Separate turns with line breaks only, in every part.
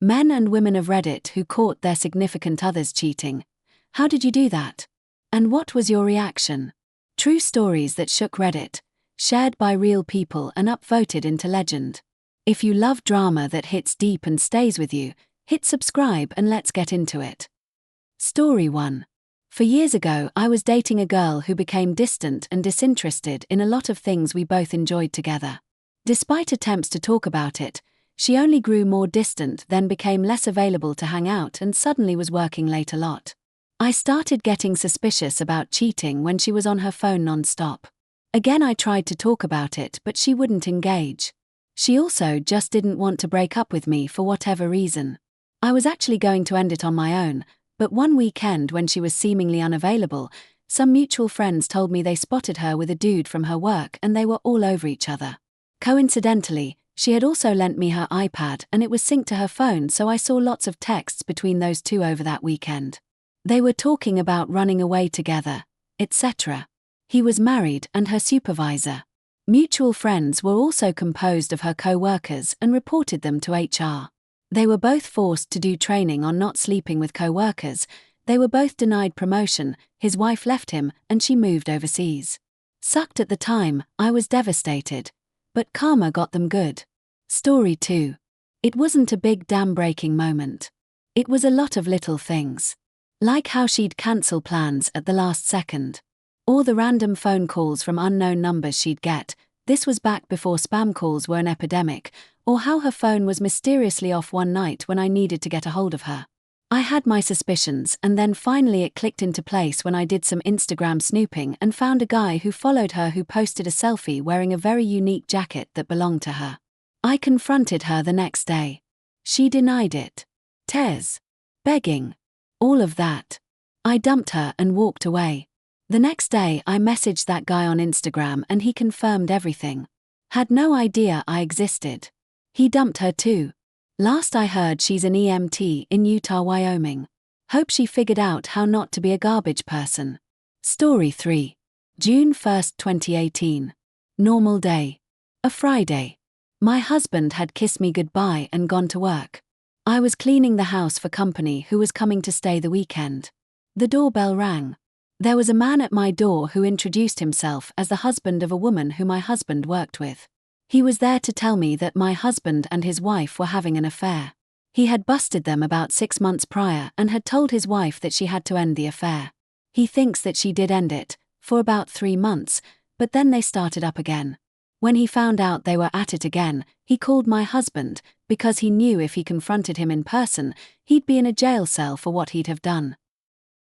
Men and women of Reddit who caught their significant others cheating. How did you do that? And what was your reaction? True stories that shook Reddit, shared by real people and upvoted into legend. If you love drama that hits deep and stays with you, hit subscribe and let's get into it. Story 1. For years ago, I was dating a girl who became distant and disinterested in a lot of things we both enjoyed together. Despite attempts to talk about it, she only grew more distant, then became less available to hang out and suddenly was working late a lot. I started getting suspicious about cheating when she was on her phone non-stop. Again, I tried to talk about it, but she wouldn't engage. She also just didn't want to break up with me for whatever reason. I was actually going to end it on my own, but one weekend when she was seemingly unavailable, some mutual friends told me they spotted her with a dude from her work and they were all over each other. Coincidentally, she had also lent me her iPad and it was synced to her phone, so I saw lots of texts between those two over that weekend. They were talking about running away together, etc. He was married and her supervisor. Mutual friends were also composed of her co-workers and reported them to HR. They were both forced to do training on not sleeping with co-workers. They were both denied promotion, his wife left him and she moved overseas. Sucked at the time, I was devastated. But karma got them good. Story 2. It wasn't a big dam-breaking moment. It was a lot of little things. Like how she'd cancel plans at the last second. Or the random phone calls from unknown numbers she'd get. This was back before spam calls were an epidemic. Or how her phone was mysteriously off one night when I needed to get a hold of her. I had my suspicions and then finally it clicked into place when I did some Instagram snooping and found a guy who followed her who posted a selfie wearing a very unique jacket that belonged to her. I confronted her the next day. She denied it. Tears. Begging. All of that. I dumped her and walked away. The next day I messaged that guy on Instagram and he confirmed everything. Had no idea I existed. He dumped her too. Last I heard she's an EMT in Utah, Wyoming. Hope she figured out how not to be a garbage person. Story 3. June 1st, 2018. Normal day. A Friday. My husband had kissed me goodbye and gone to work. I was cleaning the house for company who was coming to stay the weekend. The doorbell rang. There was a man at my door who introduced himself as the husband of a woman who my husband worked with. He was there to tell me that my husband and his wife were having an affair. He had busted them about 6 months prior and had told his wife that she had to end the affair. He thinks that she did end it, for about 3 months, but then they started up again. When he found out they were at it again, he called my husband, because he knew if he confronted him in person, he'd be in a jail cell for what he'd have done.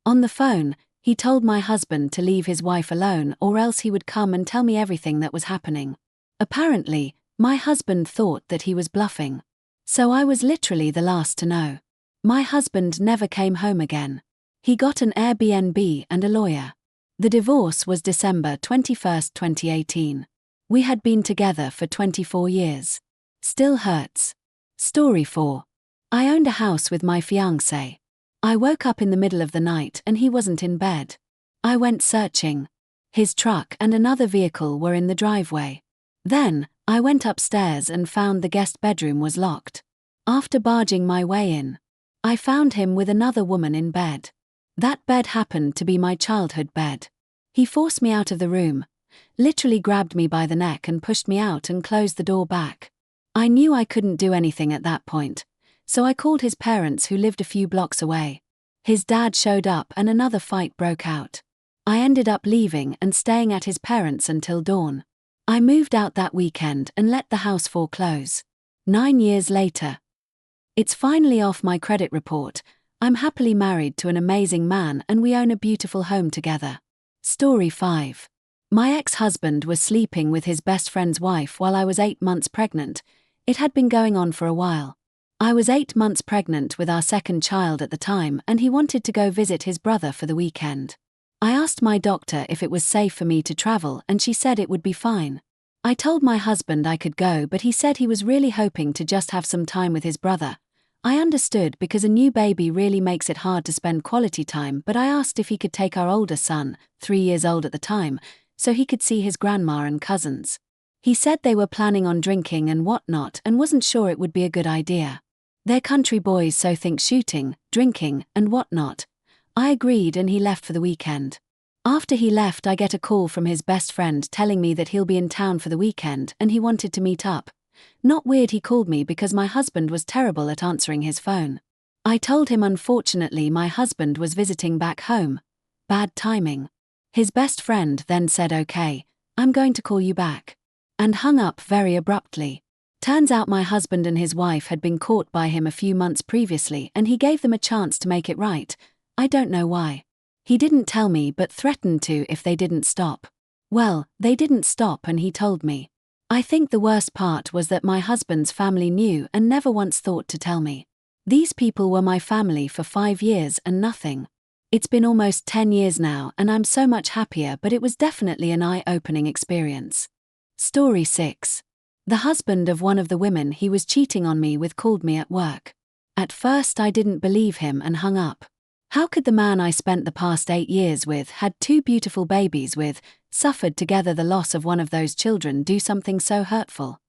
On the phone, he told my husband to leave his wife alone or else he would come and tell me everything that was happening. Apparently, my husband thought that he was bluffing. So I was literally the last to know. My husband never came home again. He got an Airbnb and a lawyer. The divorce was December 21st, 2018. We had been together for 24 years. Still hurts. Story 4. I owned a house with my fiancé. I woke up in the middle of the night and he wasn't in bed. I went searching. His truck and another vehicle were in the driveway. Then, I went upstairs and found the guest bedroom was locked. After barging my way in, I found him with another woman in bed. That bed happened to be my childhood bed. He forced me out of the room, literally grabbed me by the neck and pushed me out and closed the door back. I knew I couldn't do anything at that point, so I called his parents who lived a few blocks away. His dad showed up and another fight broke out. I ended up leaving and staying at his parents until dawn. I moved out that weekend and let the house foreclose. 9 years later. It's finally off my credit report. I'm happily married to an amazing man and we own a beautiful home together. Story 5. My ex-husband was sleeping with his best friend's wife while I was 8 months pregnant. It had been going on for a while. I was 8 months pregnant with our second child at the time and he wanted to go visit his brother for the weekend. I asked my doctor if it was safe for me to travel and she said it would be fine. I told my husband I could go but he said he was really hoping to just have some time with his brother. I understood because a new baby really makes it hard to spend quality time, but I asked if he could take our older son, 3 years old at the time, so he could see his grandma and cousins. He said they were planning on drinking and whatnot and wasn't sure it would be a good idea. They're country boys, so think shooting, drinking, and whatnot. I agreed and he left for the weekend. After he left, I get a call from his best friend telling me that he'll be in town for the weekend and he wanted to meet up. Not weird he called me because my husband was terrible at answering his phone. I told him unfortunately my husband was visiting back home. Bad timing. His best friend then said okay, I'm going to call you back. And hung up very abruptly. Turns out my husband and his wife had been caught by him a few months previously and he gave them a chance to make it right. I don't know why. He didn't tell me but threatened to if they didn't stop. Well, they didn't stop and he told me. I think the worst part was that my husband's family knew and never once thought to tell me. These people were my family for 5 years and nothing. It's been almost 10 years now and I'm so much happier, but it was definitely an eye-opening experience. Story 6. The husband of one of the women he was cheating on me with called me at work. At first I didn't believe him and hung up. How could the man I spent the past 8 years with, had 2 beautiful babies with, suffered together the loss of one of those children, do something so hurtful?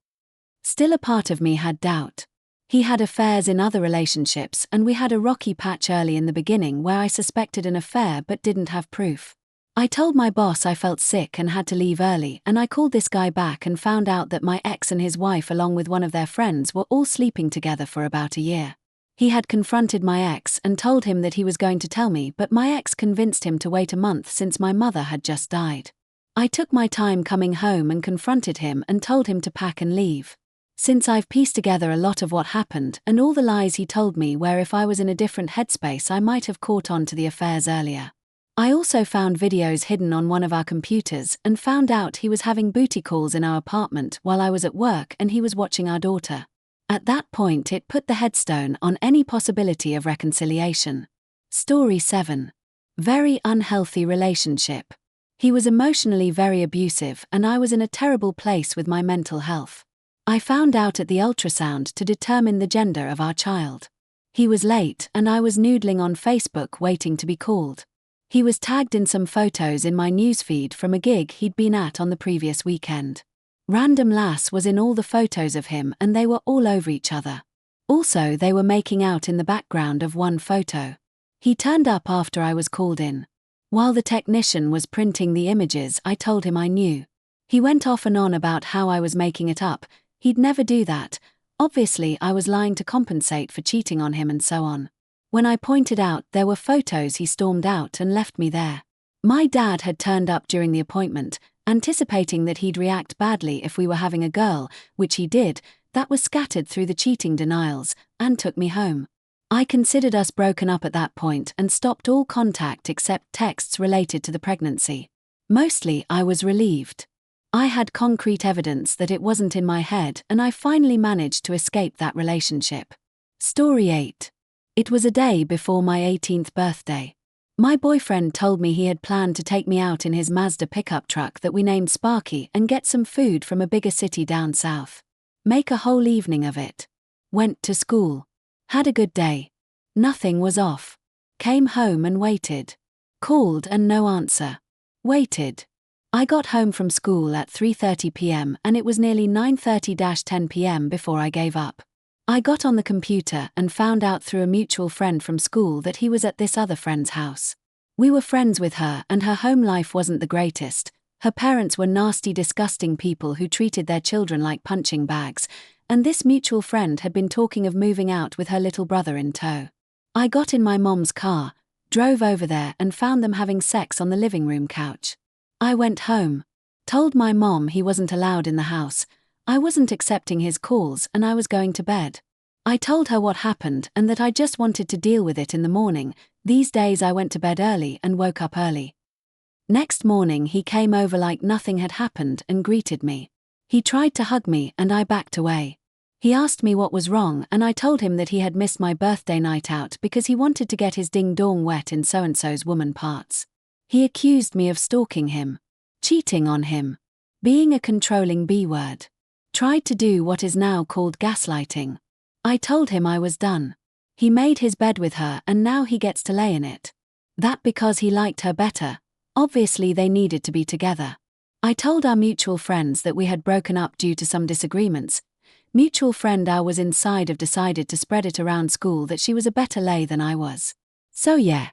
Still a part of me had doubt. He had affairs in other relationships and we had a rocky patch early in the beginning where I suspected an affair but didn't have proof. I told my boss I felt sick and had to leave early and I called this guy back and found out that my ex and his wife along with one of their friends were all sleeping together for about a year. He had confronted my ex and told him that he was going to tell me, but my ex convinced him to wait a month since my mother had just died. I took my time coming home and confronted him and told him to pack and leave. Since I've pieced together a lot of what happened and all the lies he told me, where if I was in a different headspace I might have caught on to the affairs earlier. I also found videos hidden on one of our computers and found out he was having booty calls in our apartment while I was at work and he was watching our daughter. At that point it put the headstone on any possibility of reconciliation. Story 7. Very unhealthy relationship. He was emotionally very abusive and I was in a terrible place with my mental health. I found out at the ultrasound to determine the gender of our child. He was late and I was noodling on Facebook waiting to be called. He was tagged in some photos in my newsfeed from a gig he'd been at on the previous weekend. Random lass was in all the photos of him and they were all over each other. Also, they were making out in the background of one photo. He turned up after I was called in. While the technician was printing the images, I told him I knew. He went off and on about how I was making it up. He'd never do that. Obviously, I was lying to compensate for cheating on him and so on. When I pointed out there were photos, he stormed out and left me there. My dad had turned up during the appointment, anticipating that he'd react badly if we were having a girl, which he did. That was scattered through the cheating denials, and took me home. I considered us broken up at that point and stopped all contact except texts related to the pregnancy. Mostly, I was relieved. I had concrete evidence that it wasn't in my head and I finally managed to escape that relationship. Story 8. It was a day before my 18th birthday. My boyfriend told me he had planned to take me out in his Mazda pickup truck that we named Sparky and get some food from a bigger city down south. Make a whole evening of it. Went to school. Had a good day. Nothing was off. Came home and waited. Called and no answer. Waited. I got home from school at 3:30 p.m. and it was nearly 9:30-10 p.m. before I gave up. I got on the computer and found out through a mutual friend from school that he was at this other friend's house. We were friends with her and her home life wasn't the greatest. Her parents were nasty, disgusting people who treated their children like punching bags, and this mutual friend had been talking of moving out with her little brother in tow. I got in my mom's car, drove over there and found them having sex on the living room couch. I went home. Told my mom he wasn't allowed in the house. I wasn't accepting his calls and I was going to bed. I told her what happened and that I just wanted to deal with it in the morning. These days I went to bed early and woke up early. Next morning he came over like nothing had happened and greeted me. He tried to hug me and I backed away. He asked me what was wrong and I told him that he had missed my birthday night out because he wanted to get his ding-dong wet in so-and-so's woman parts. He accused me of stalking him, cheating on him, being a controlling B-word. Tried to do what is now called gaslighting. I told him I was done. He made his bed with her and now he gets to lay in it. That because he liked her better. Obviously they needed to be together. I told our mutual friends that we had broken up due to some disagreements. Mutual friend I was inside of decided to spread it around school that she was a better lay than I was. So yeah.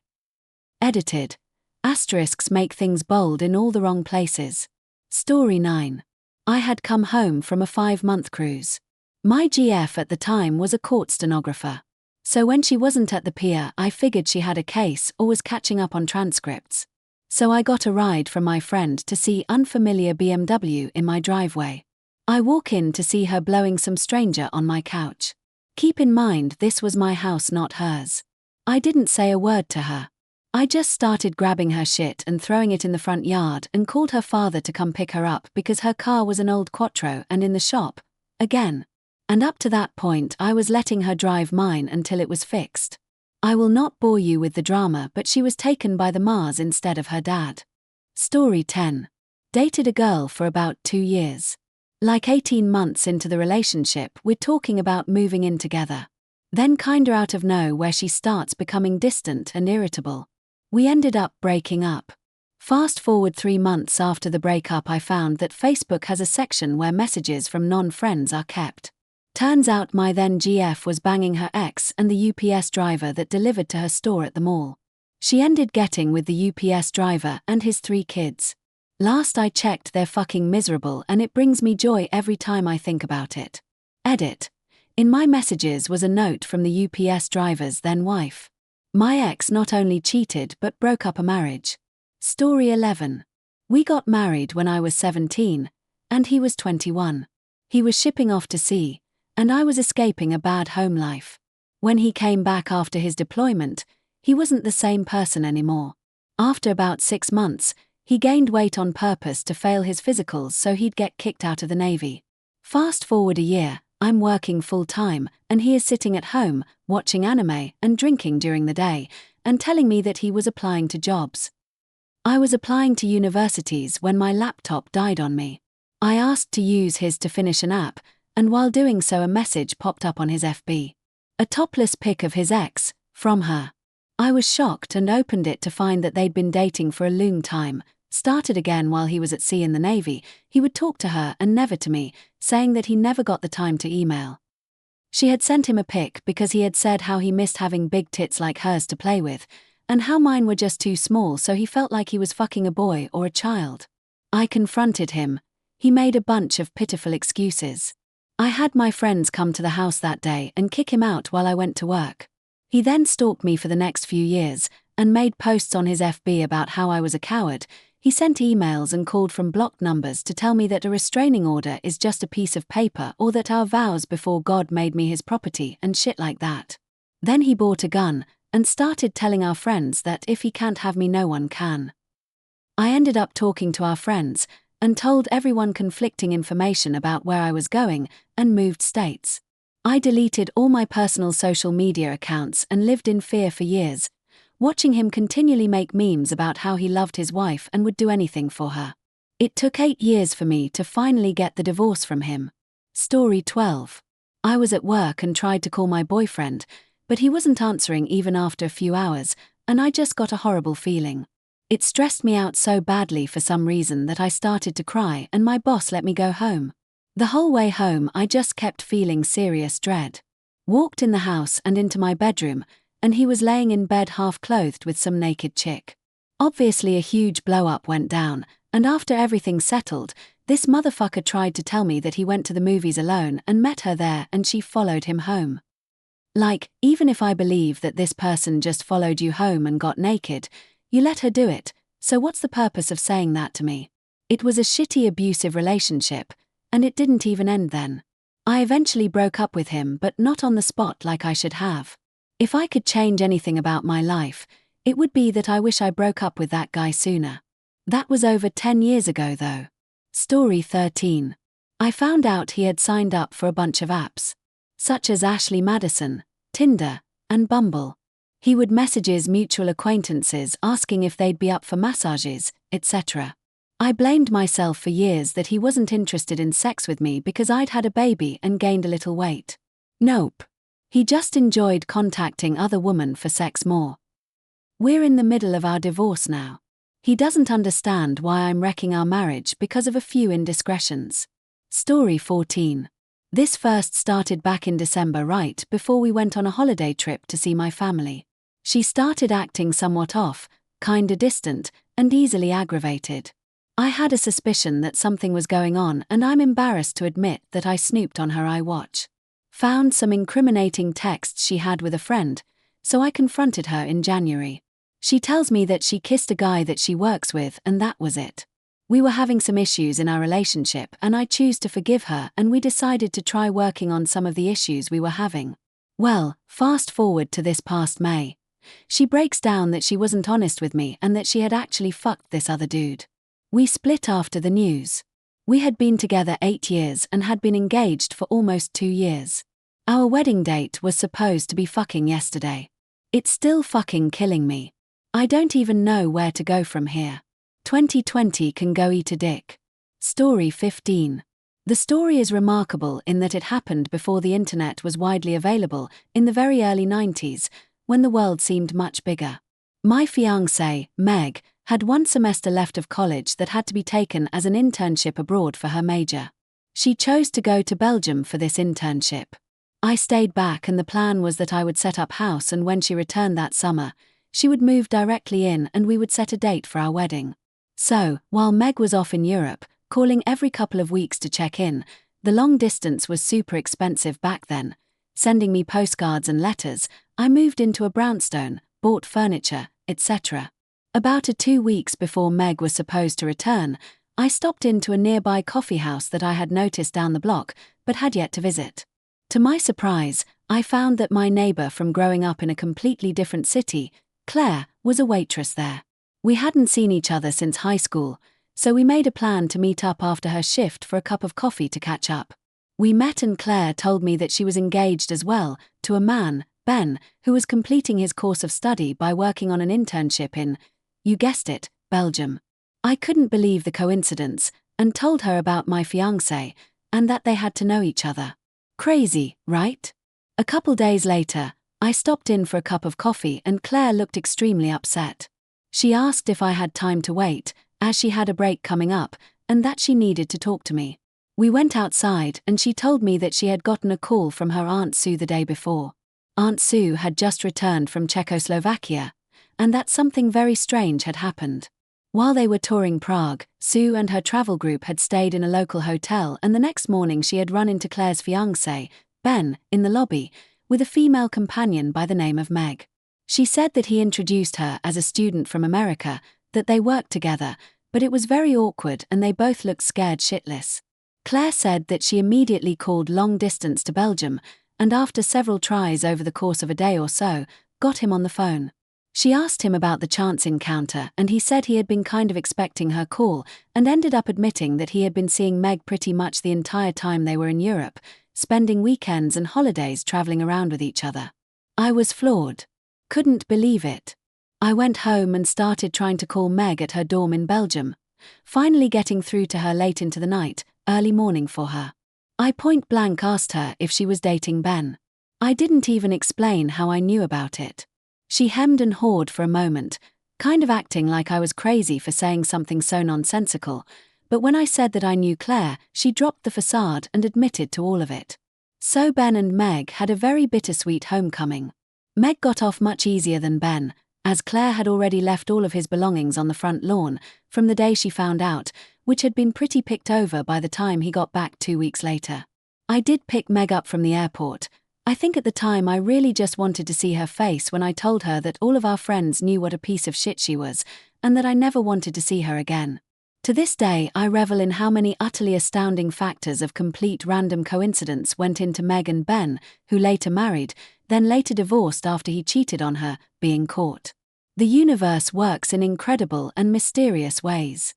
Edited. Asterisks make things bold in all the wrong places. Story 9. I had come home from a 5-month cruise. My GF at the time was a court stenographer. So when she wasn't at the pier, I figured she had a case or was catching up on transcripts. So I got a ride from my friend to see unfamiliar BMW in my driveway. I walk in to see her blowing some stranger on my couch. Keep in mind this was my house, not hers. I didn't say a word to her. I just started grabbing her shit and throwing it in the front yard and called her father to come pick her up because her car was an old Quattro and in the shop, again. And up to that point I was letting her drive mine until it was fixed. I will not bore you with the drama, but she was taken by the Mars instead of her dad. Story 10. Dated a girl for about 2 years. Like 18 months into the relationship, we're talking about moving in together. Then kinda out of nowhere she starts becoming distant and irritable. We ended up breaking up. Fast forward 3 months after the breakup, I found that Facebook has a section where messages from non-friends are kept. Turns out my then GF was banging her ex and the UPS driver that delivered to her store at the mall. She ended getting with the UPS driver and his 3 kids. Last I checked, they're fucking miserable and it brings me joy every time I think about it. Edit. In my messages was a note from the UPS driver's then wife. My ex not only cheated but broke up a marriage. Story 11. We got married when I was 17, and he was 21. He was shipping off to sea, and I was escaping a bad home life. When he came back after his deployment, he wasn't the same person anymore. After about 6 months, he gained weight on purpose to fail his physicals so he'd get kicked out of the Navy. Fast forward a year, I'm working full-time, and he is sitting at home, watching anime and drinking during the day, and telling me that he was applying to jobs. I was applying to universities when my laptop died on me. I asked to use his to finish an app, and while doing so a message popped up on his FB. A topless pic of his ex, from her. I was shocked and opened it to find that they'd been dating for a long time, started again while he was at sea in the Navy. He would talk to her and never to me, saying that he never got the time to email. She had sent him a pic because he had said how he missed having big tits like hers to play with, and how mine were just too small, so he felt like he was fucking a boy or a child. I confronted him. He made a bunch of pitiful excuses. I had my friends come to the house that day and kick him out while I went to work. He then stalked me for the next few years, and made posts on his FB about how I was a coward. He sent emails and called from blocked numbers to tell me that a restraining order is just a piece of paper or that our vows before God made me his property and shit like that. Then he bought a gun and started telling our friends that if he can't have me, no one can. I ended up talking to our friends and told everyone conflicting information about where I was going and moved states. I deleted all my personal social media accounts and lived in fear for years, watching him continually make memes about how he loved his wife and would do anything for her. It took 8 years for me to finally get the divorce from him. Story 12. I was at work and tried to call my boyfriend, but he wasn't answering even after a few hours, and I just got a horrible feeling. It stressed me out so badly for some reason that I started to cry and my boss let me go home. The whole way home I just kept feeling serious dread. Walked in the house and into my bedroom, and he was laying in bed half-clothed with some naked chick. Obviously a huge blow-up went down, and after everything settled, this motherfucker tried to tell me that he went to the movies alone and met her there and she followed him home. Like, even if I believe that this person just followed you home and got naked, you let her do it, so what's the purpose of saying that to me? It was a shitty abusive relationship, and it didn't even end then. I eventually broke up with him, but not on the spot like I should have. If I could change anything about my life, it would be that I wish I broke up with that guy sooner. That was over 10 years ago though. Story 13. I found out he had signed up for a bunch of apps, such as Ashley Madison, Tinder, and Bumble. He would message his mutual acquaintances asking if they'd be up for massages, etc. I blamed myself for years that he wasn't interested in sex with me because I'd had a baby and gained a little weight. Nope. He just enjoyed contacting other women for sex more. We're in the middle of our divorce now. He doesn't understand why I'm wrecking our marriage because of a few indiscretions. Story 14. This first started back in December, right before we went on a holiday trip to see my family. She started acting somewhat off, kinda distant, and easily aggravated. I had a suspicion that something was going on, and I'm embarrassed to admit that I snooped on her iWatch. Found some incriminating texts she had with a friend, so I confronted her in January. She tells me that she kissed a guy that she works with and that was it. We were having some issues in our relationship and I choose to forgive her, and we decided to try working on some of the issues we were having. Well, fast forward to this past May. She breaks down that she wasn't honest with me and that she had actually fucked this other dude. We split after the news. We had been together 8 years and had been engaged for almost 2 years. Our wedding date was supposed to be fucking yesterday. It's still fucking killing me. I don't even know where to go from here. 2020 can go eat a dick. Story 15. The story is remarkable in that it happened before the internet was widely available, in the very early 90s, when the world seemed much bigger. My fiancée, Meg, had 1 semester left of college that had to be taken as an internship abroad for her major. She chose to go to Belgium for this internship. I stayed back and the plan was that I would set up house, and when she returned that summer, she would move directly in and we would set a date for our wedding. So, while Meg was off in Europe, calling every couple of weeks to check in, the long distance was super expensive back then, sending me postcards and letters, I moved into a brownstone, bought furniture, etc. About 2 weeks before Meg was supposed to return, I stopped into a nearby coffee house that I had noticed down the block, but had yet to visit. To my surprise, I found that my neighbor from growing up in a completely different city, Claire, was a waitress there. We hadn't seen each other since high school, so we made a plan to meet up after her shift for a cup of coffee to catch up. We met and Claire told me that she was engaged as well, to a man, Ben, who was completing his course of study by working on an internship in, you guessed it, Belgium. I couldn't believe the coincidence, and told her about my fiancé, and that they had to know each other. Crazy, right? A couple days later, I stopped in for a cup of coffee and Claire looked extremely upset. She asked if I had time to wait, as she had a break coming up, and that she needed to talk to me. We went outside and she told me that she had gotten a call from her Aunt Sue the day before. Aunt Sue had just returned from Czechoslovakia, and that something very strange had happened. While they were touring Prague, Sue and her travel group had stayed in a local hotel, and the next morning she had run into Claire's fiancé, Ben, in the lobby, with a female companion by the name of Meg. She said that he introduced her as a student from America, that they worked together, but it was very awkward and they both looked scared shitless. Claire said that she immediately called long distance to Belgium, and after several tries over the course of a day or so, got him on the phone. She asked him about the chance encounter and he said he had been kind of expecting her call and ended up admitting that he had been seeing Meg pretty much the entire time they were in Europe, spending weekends and holidays traveling around with each other. I was floored. Couldn't believe it. I went home and started trying to call Meg at her dorm in Belgium, finally getting through to her late into the night, early morning for her. I point blank asked her if she was dating Ben. I didn't even explain how I knew about it. She hemmed and hawed for a moment, kind of acting like I was crazy for saying something so nonsensical, but when I said that I knew Claire, she dropped the facade and admitted to all of it. So Ben and Meg had a very bittersweet homecoming. Meg got off much easier than Ben, as Claire had already left all of his belongings on the front lawn from the day she found out, which had been pretty picked over by the time he got back 2 weeks later. I did pick Meg up from the airport. I think at the time I really just wanted to see her face when I told her that all of our friends knew what a piece of shit she was, and that I never wanted to see her again. To this day, I revel in how many utterly astounding factors of complete random coincidence went into Meg and Ben, who later married, then later divorced after he cheated on her, being caught. The universe works in incredible and mysterious ways.